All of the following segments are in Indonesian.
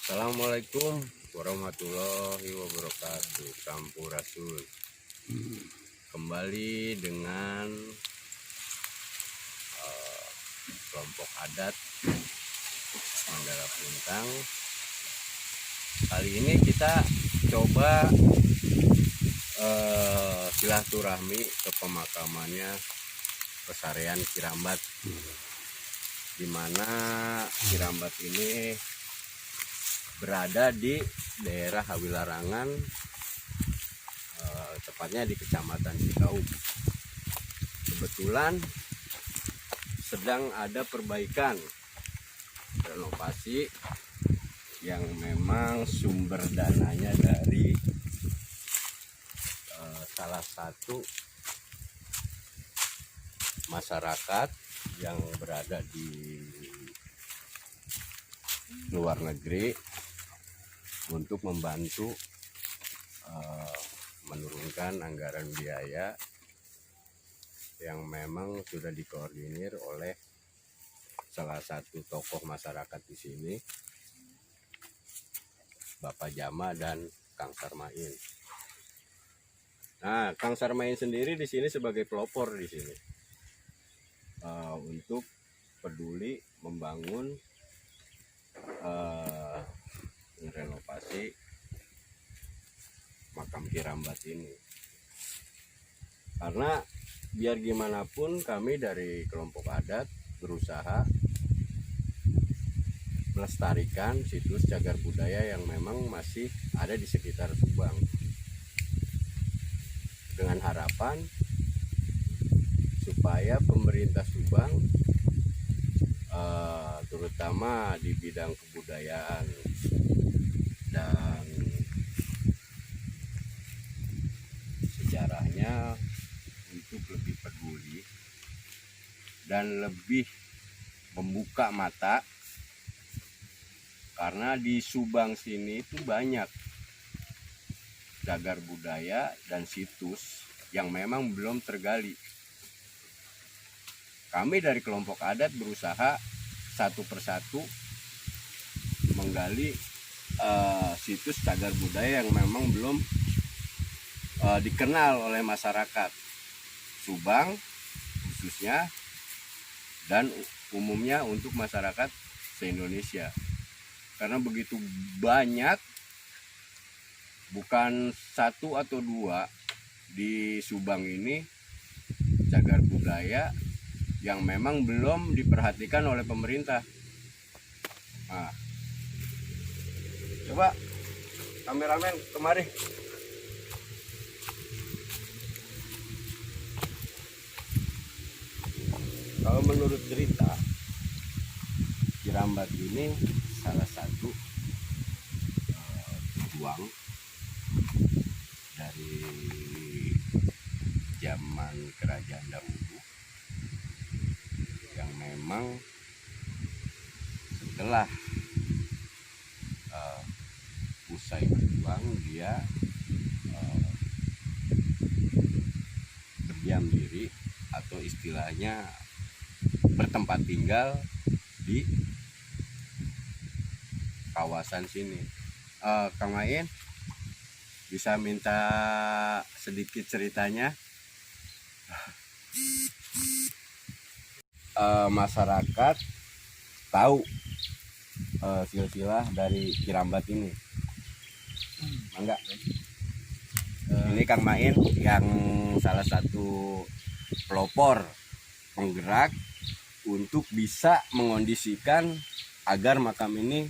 Assalamualaikum warahmatullahi wabarakatuh. Sampurasun. Kembali dengan kelompok adat Mandala Puntang. Kali ini kita coba silaturahmi ke pemakamannya Pesarian Cirambat, di mana Cirambat ini berada di daerah Hawilarangan, tepatnya di Kecamatan Cikau. Kebetulan sedang ada perbaikan renovasi yang memang sumber dananya dari salah satu masyarakat yang berada di luar negeri untuk membantu menurunkan anggaran biaya yang memang sudah dikoordinir oleh salah satu tokoh masyarakat di sini, Bapak Jama dan Kang Sarmain. Nah, Kang Sarmain sendiri di sini sebagai pelopor di sini untuk peduli membangun renovasi makam Cirambat ini, karena biar gimana pun kami dari kelompok adat berusaha melestarikan situs cagar budaya yang memang masih ada di sekitar Subang, dengan harapan supaya pemerintah Subang terutama di bidang kebudayaan dan sejarahnya untuk lebih peduli dan lebih membuka mata, karena di Subang sini itu banyak cagar budaya dan situs yang memang belum tergali. Kami dari kelompok adat berusaha satu persatu menggali situs cagar budaya yang memang belum dikenal oleh masyarakat Subang khususnya dan umumnya untuk masyarakat se-Indonesia, karena begitu banyak, bukan satu atau dua di Subang ini cagar budaya yang memang belum diperhatikan oleh pemerintah. Nah, coba kameramen kemari. Kalau menurut cerita, Cirambat ini salah satu pejuang dari zaman kerajaan dahulu, yang memang setelah usai berjuang dia berdiam diri atau istilahnya bertempat tinggal di kawasan sini. Kang Main bisa minta sedikit ceritanya? Masyarakat tahu silsilah dari Cirambat ini, enggak? Ini Kang Main yang salah satu pelopor penggerak untuk bisa mengondisikan agar makam ini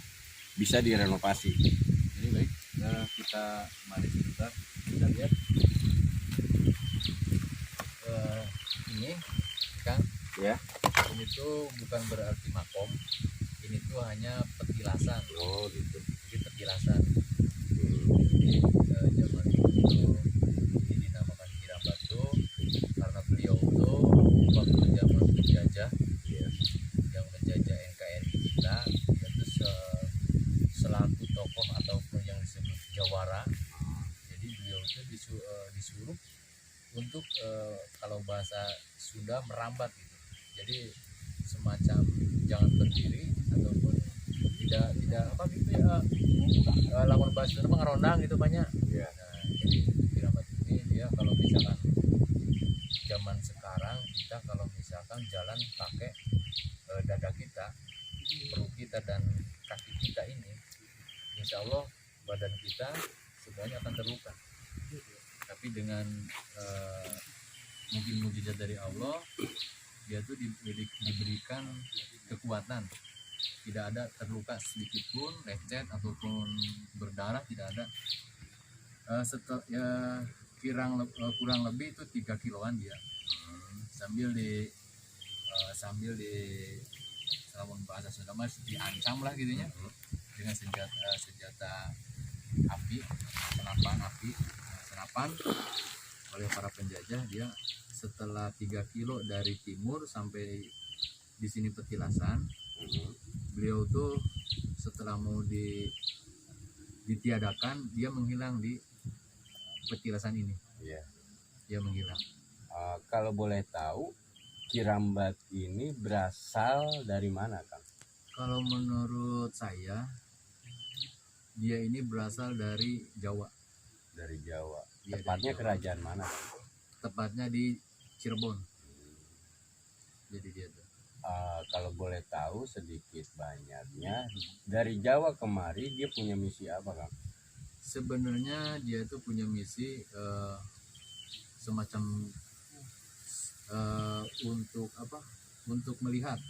bisa direnovasi. Jadi baik, kita mari sebentar kita lihat ini Kang Ya. ini tuh bukan berarti makom, ini tuh hanya petilasan. Oh gitu. Jadi petilasan. Jadi zaman itu ini dinamakan Cirambat tuh karena beliau tuh waktu zaman penjajah yang menjajah NKRI kita, itu selaku tokoh ataupun yang disebut jawara. Jadi beliau itu disuruh untuk kalau bahasa Sunda merambat gitu. Jadi semacam jangan berdiri ataupun tidak apa gitu ya, lawan bahasa itu ngerondang gitu banyak. Iya. Nah, jadi Kiramat ini dia kalau misalkan zaman sekarang kita kalau misalkan jalan pakai dada kita, perut kita dan kaki kita ini, insya Allah badan kita semuanya akan terluka. Tapi dengan mungkin mujizat dari Allah, dia tuh diberikan kekuatan, tidak ada terluka sedikit pun, lecet ataupun berdarah, tidak ada. Kurang lebih itu 3 kiloan dia. Sambil di dalam bahasa Sunda mas diancam lah gitunya, dengan senjata api, senapan oleh para penjajah. Dia setelah 3 kilo dari timur sampai di sini Petilasan, beliau tuh setelah mau ditiadakan, dia menghilang di Petilasan ini. Iya. Dia menghilang. Kalau boleh tahu, Kirambat ini berasal dari mana, Kang? Kalau menurut saya, dia ini berasal dari Jawa. Dari Jawa. Iya, Tepatnya dari Jawa. kerajaan mana? Tepatnya di Cirebon. Jadi dia tuh. Kalau boleh tahu sedikit banyaknya, dari Jawa kemari dia punya misi apa, Kang? Sebenarnya dia itu punya misi semacam untuk apa? Untuk melihat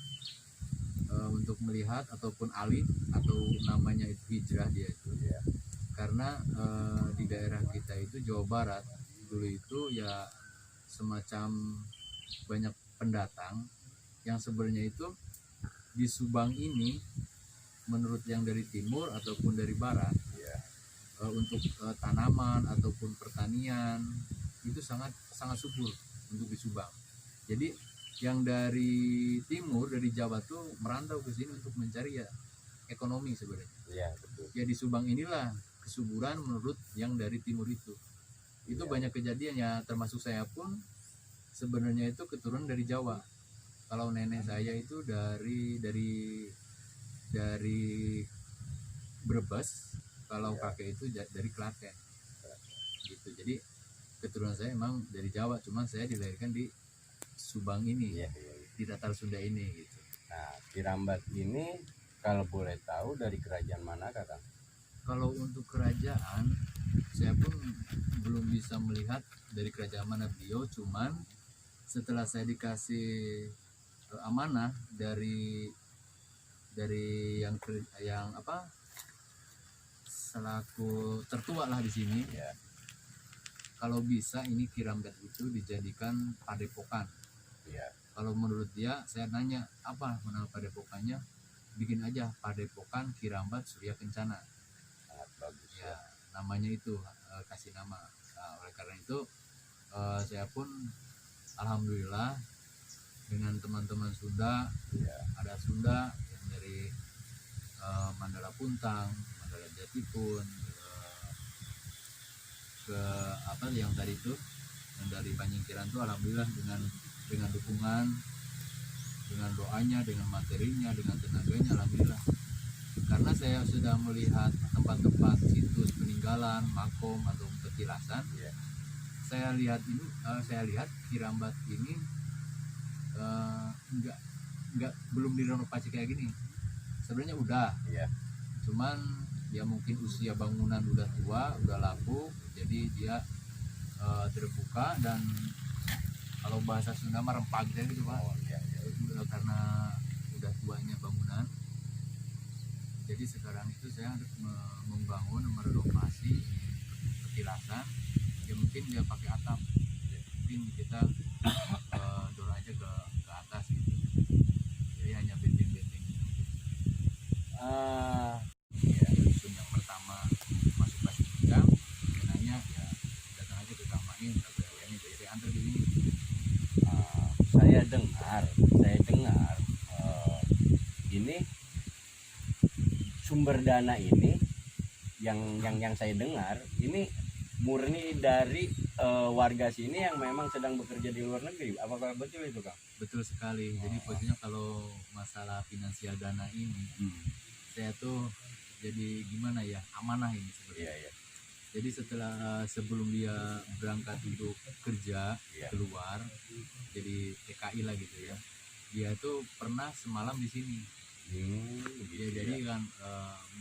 ataupun alih, atau namanya itu hijrah dia itu. Ya. Karena di daerah kita itu Jawa Barat dulu itu ya semacam banyak pendatang yang sebenarnya itu di Subang ini, menurut yang dari timur ataupun dari barat, Ya. Untuk tanaman ataupun pertanian itu sangat subur untuk di Subang. Jadi yang dari timur, dari Jawa tuh merantau ke sini untuk mencari ya ekonomi sebenarnya. Iya, betul. Ya di Subang inilah kesuburan menurut yang dari timur itu. Itu Ya. banyak kejadiannya, termasuk saya pun sebenarnya itu keturunan dari Jawa. Kalau nenek saya itu dari Brebes, kalau Ya. kakek itu dari Klaten. Gitu. Jadi keturunan saya emang dari Jawa, cuma saya dilahirkan di Subang ini, Iya. di Tatar Sunda ini gitu. Nah, Kirambat ini kalau boleh tahu dari kerajaan mana, Kang? Kalau untuk kerajaan, saya pun belum bisa melihat dari kerajaan mana beliau, cuman setelah saya dikasih amanah dari yang apa, selaku tertua lah di sini. Ya. Kalau bisa ini Kirambat itu dijadikan padepokan. Ya. Kalau menurut dia, saya nanya apa nama padepokannya, bikin aja Padepokan Kirambat Surya Kencana. Sangat bagus. Ya, namanya itu, kasih nama. Nah, oleh karena itu saya pun alhamdulillah dengan teman-teman Sunda, Ya. ada Sunda yang dari Mandala Puntang, Mandala Jatipun, ke apa yang tadi itu, yang dari Panyingkiran tuh alhamdulillah dengan dukungan, dengan doanya, dengan materinya, dengan tenaganya, alhamdulillah. Karena saya sudah melihat tempat-tempat situs peninggalan, makom atau petilasan, Ya. saya lihat Kirambat ini belum direnovasi kayak gini. Sebenarnya udah, Ya. cuman ya mungkin usia bangunan udah tua, udah lapuk, jadi dia terbuka, dan kalau bahasa Sunda mah rempag gitu Pak. Oh, ya, ya. Karena udah tuanya bangunan, jadi sekarang itu saya membangun, merenovasi petilasan. Ya mungkin dia pakai atap, mungkin kita dorong aja ke atas gitu, jadi hanya benteng-benteng. Ya, dusun yang pertama masuk ke Singkang, nanya ya datang aja ke Kang Main, ini jadi antar di sini. Saya dengar ini sumber dana ini yang saya dengar ini murni dari warga sini yang memang sedang bekerja di luar negeri. Apakah betul itu, Kang? Betul sekali. Jadi posisinya kalau masalah finansial dana ini, saya tuh jadi gimana ya, amanah ini sebenarnya. Iya. Jadi setelah sebelum dia berangkat untuk kerja Iya. keluar, jadi TKI lah gitu ya, dia tuh pernah semalam di sini. Gitu Ya, jadi kan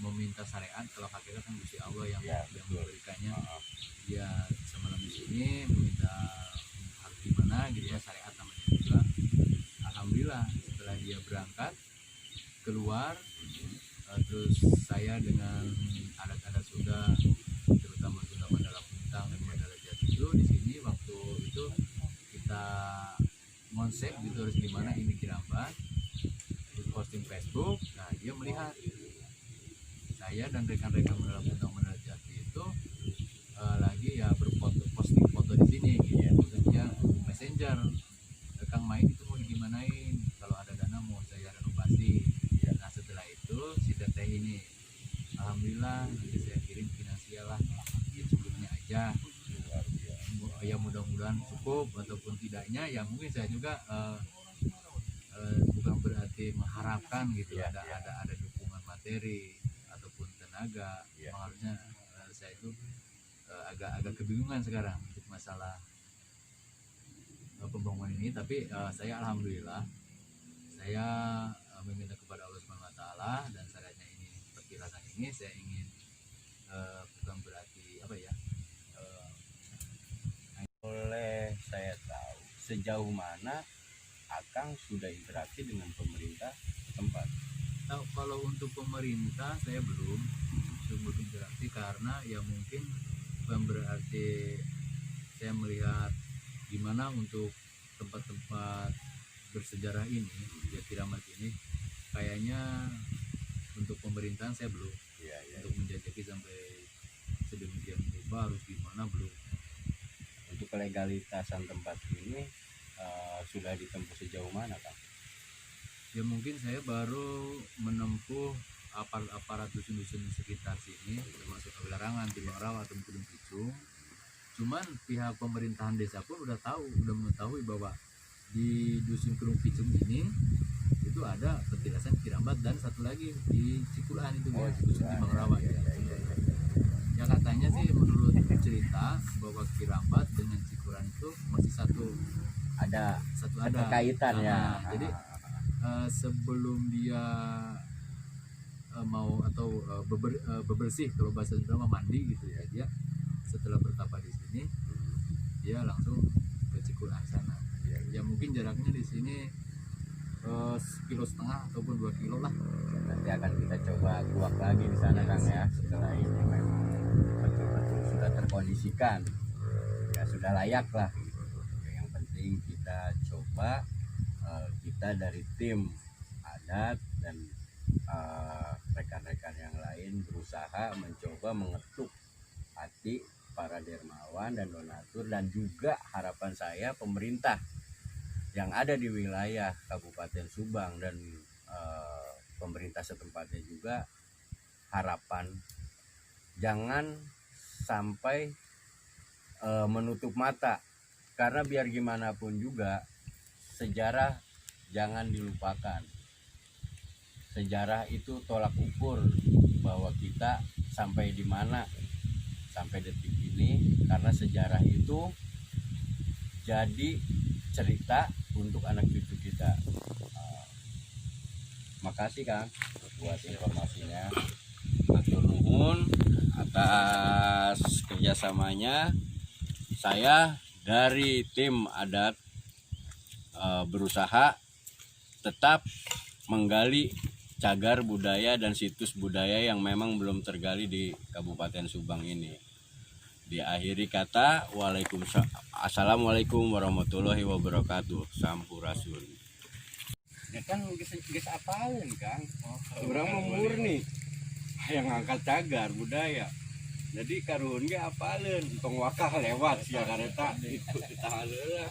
meminta syariat, kalau hakikat kan Gusti Allah yang Ya, yang betul. memberikannya. Heeh. Dia semalam di sini meminta harus gimana gitu ya, syariat namanya juga. Alhamdulillah setelah dia berangkat keluar, terus saya dengan adat-adat Sunda, terutama Sunda Mandala Puntang dan Mandala Jati itu di sini waktu itu kita konsep gitu harus gimana ini Kirambat, terus posting Facebook. Nah dia melihat saya dan rekan-rekan Mandala Puntang Mandala Jati itu lagi ya berfoto, posting foto di sini gitu ya, maksudnya messenger, Kang main itu mau digimanain, kalau ada dana mau saya renovasi. Nah setelah itu si teteh ini alhamdulillah nanti saya kirim finansial lah, ya cukupnya aja. Ya mudah-mudahan cukup, ataupun tidaknya ya mungkin saya juga bukan berarti mengharapkan gitu Ya, ada dukungan materi ataupun tenaga. Ya. Makanya saya itu agak kebingungan sekarang untuk masalah pembangunan ini. Tapi saya alhamdulillah saya meminta kepada Allah Subhanahu Wa Taala, dan syariatnya ini perkirakan ini saya ingin bukan berarti apa ya, Boleh saya tahu sejauh mana Akang sudah interaksi dengan pemerintah tempat? kalau untuk pemerintah saya belum interaksi, karena ya mungkin bukan berarti saya melihat gimana untuk tempat-tempat bersejarah ini ya, Kirambat ini kayaknya untuk pemerintahan saya belum. Iya. Untuk menjajaki sampai sedemikian rupa harus gimana, belum. Untuk kelegalitasan tempat ini sudah ditempuh sejauh mana, Kang? Ya mungkin saya baru menempuh aparat dusun-dusun sekitar sini, termasuk Wilarangan, Timbang Rawa atau Gunung Kicung. Cuman pihak pemerintahan desa pun udah mengetahui bahwa di dusun Gunung Kicung ini itu ada petilasan Kirambat, dan satu lagi di Cikulaan itu ya, dusun Timbang Rawa ya. Ya katanya sih menurut cerita bahwa Kirambat dengan Cikulaan itu masih ada Keterkaitan ya. Jadi sebelum dia mau atau bebersih, kalau bahasa Sunda mandi gitu ya, dia setelah bertapa di sini dia langsung ke Cikulaan sana. Ya mungkin jaraknya di sini 1,5 kilo ataupun 2 kilo lah. Nanti akan kita coba kuak lagi di sana, Kang ya. Setelah ini memang betul-betul sudah terkondisikan, ya sudah layak lah. Yang penting kita coba, kita dari tim adat dan rekan-rekan yang lain berusaha mencoba mengetuk hati para dermawan dan donatur, dan juga harapan saya pemerintah yang ada di wilayah Kabupaten Subang dan pemerintah setempatnya juga, harapan jangan sampai menutup mata, karena biar gimana pun juga sejarah jangan dilupakan. Sejarah itu tolak ukur bahwa kita sampai di mana sampai detik ini, karena sejarah itu jadi cerita untuk anak cucu kita. Makasih Kang buat informasinya. Matur nuwun atas kerjasamanya. Saya dari tim adat berusaha tetap menggali cagar budaya dan situs budaya yang memang belum tergali di Kabupaten Subang ini. Diakhiri kata Assalamualaikum warahmatullahi wabarakatuh. Sampurasun. Ya kan geus apalin Kang. Urang mah murni yang ngangkat cagar budaya. Jadi karun ge apalin, tong wakah lewat sia kareta itu ditahan heula.